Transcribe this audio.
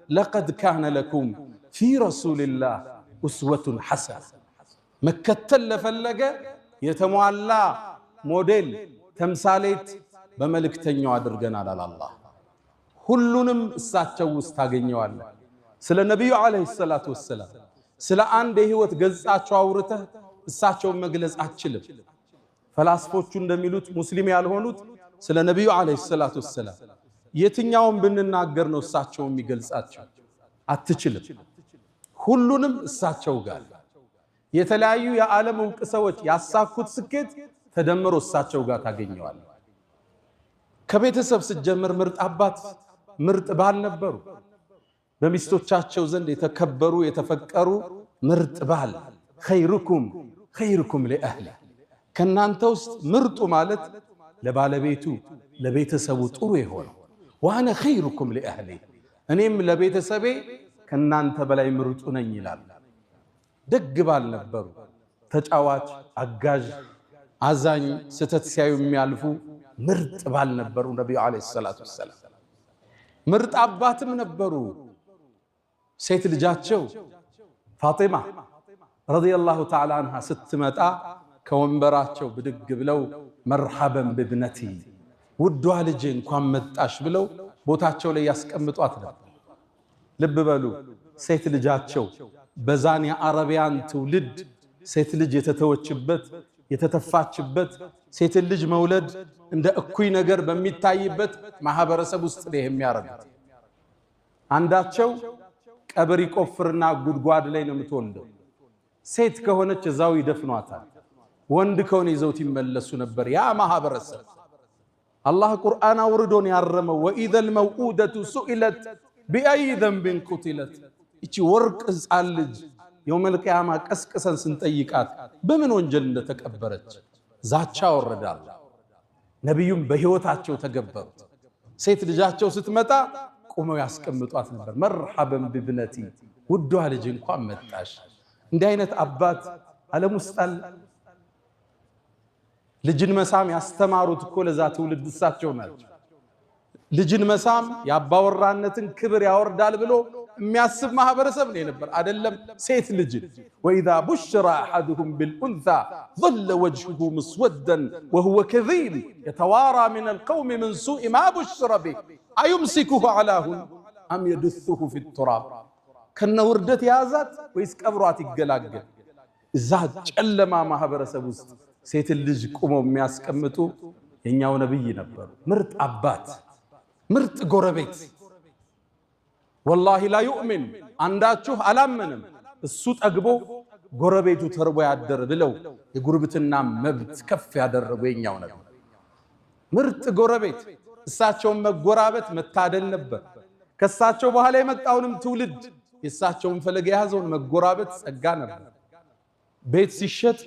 لقد كان لكم في رسول الله أسوة حسنة مكتل لفلقة يتمعلى موديل تمثاليت بملك تنيو عدرقنا على الله كلنم الساتشو استاقينيو الله سلا النبي عليه الصلاة والسلام سلا عنده هو تقزعاتشو عورته الساتشو مجلس أتشلب فلاسفوچو እንደሚሉት ሙስሊም ያልሆኑት ስለ ነብዩ አለይሂ ሰላቱ ወሰለም የትኛውን ብንናገር ነው እሳቸው የሚገልጻቸው አትችልም ሁሉንም እሳቸው ጋር የተለያዩ የዓለም ዕውቅ ሰዎች ያሳኩት ስኬት ተደምሮ እሳቸው ጋር ታገኘዋል ከቤተሰብ ሲጀምር ምርጥ አባት ምርጥ ባል ነበሩ በሚስቶቻቸው ዘንድ የተከበሩ የተፈቀሩ ምርጥ ባል خيركم لأهله ከናንተ ውስጥ ምርጡ ማለት ለባለቤቱ ለቤተሰቡ ጥሩ ይሆን وانا خيركم لاهلي እኔም ለቤተሰቤ ከናንተ በላይ ምርጡ ነኝ ይላል ደግ ባል ነበሩ ተጫዋች አጋዥ አዛኝ ስተት ሲያዩ የሚያልፉ ምርጥ ባል ነበሩ ነብዩ አለይሂ ሰላቱ ወሰለም ምርጥ አባትም ነበሩ ሴት ልጃቸው ፋጢማ ረዲየላሁ ተዓላ አንሃ ስትመጣ ከወንበራቸው ብድግ ብለው መርሐበን በብነቲ ውዷ ልጅ እንኳን መጣሽ ብለው ቦታቸው ላይ ያስቀምጧት ነበር ልብ በሉ ሴት ልጃቸው በዛን የአረቢያን ትውልድ ሴት ልጅ የተተወችበት የተተፋችበት ሴት ልጅ መውለድ እንደ እኩይ ነገር በሚታይበት ማህበረሰብ ውስጥ ነው የሚያረጋት አንዳቸው ቀብር ይቆፍርና ጉድጓድ ላይ ነው የምትወልደው ሴት ከሆነች እዛው ይደፍኗታል ወንድ ከሆነ ይዘውት ይመለሱ ነበር ያ ማህበረሰብ አላህ ቁርአን አውርዶን ያረመው وإذا الموءودة سئلت بأي ذنب قتلت እቺ ወርቅ ሕፃን ልጅ يوم القيامة ቀስቀሰን ስንጠይቃት በምን ወንጀል እንደተቀበረች ዛቻ ወረዳል ነብዩም በህይወታቸው ተገበሩት ሴት ልጃቸው ስትመጣ ቆመው ያስቀምጧት ነበር መርሐበን በብነቲ ውዷ ልጅ እንኳን መጣሽ እንዲህ አይነት አባት ዓለም ውስጥ ልጅን መሳም ያስተማሩት እኮ ለዛ ትውልድ እሳቸው ናቸው ልጅን መሳም ያባወራነትን ክብር ያወርዳል ብሎ የሚያስብ ማህበረሰብ ነው ነበር አይደለም ሴት ልጅ وإذا بشر أحدهم بالأنثى ظل وجهه مسودا وهو كظيم يتوارى من القوم من سوء ما بشر به أيمسكه على هون أم يدثه في التراب كنا وردت يازات ويس قبرات يقلاقل إذا ጨለማ ማህበረሰብ ውስጥ ሴት ልጅ ቆመው የሚያስቀምጡ የኛው ነብይ ነበሩ ምርጥ አባት ምርጥ ጎረቤት والله لا يؤمن አንዳችሁ አላመንም እሱ ጠግቦ ጎረቤቱ ተርቦ ያደረ ብለው የጉርብትና መብት ከፍ ያደረጉ የኛው ነብይ ምርጥ ጎረቤት እሳቸውን መጎራበት መታደል ነበር ከሳቸው በኋላ የመጣውንም ትውልድ የሳቸውን ፈለግ ያዘውን መጎራበት ጸጋ ነበር ቤት ሲሸጥ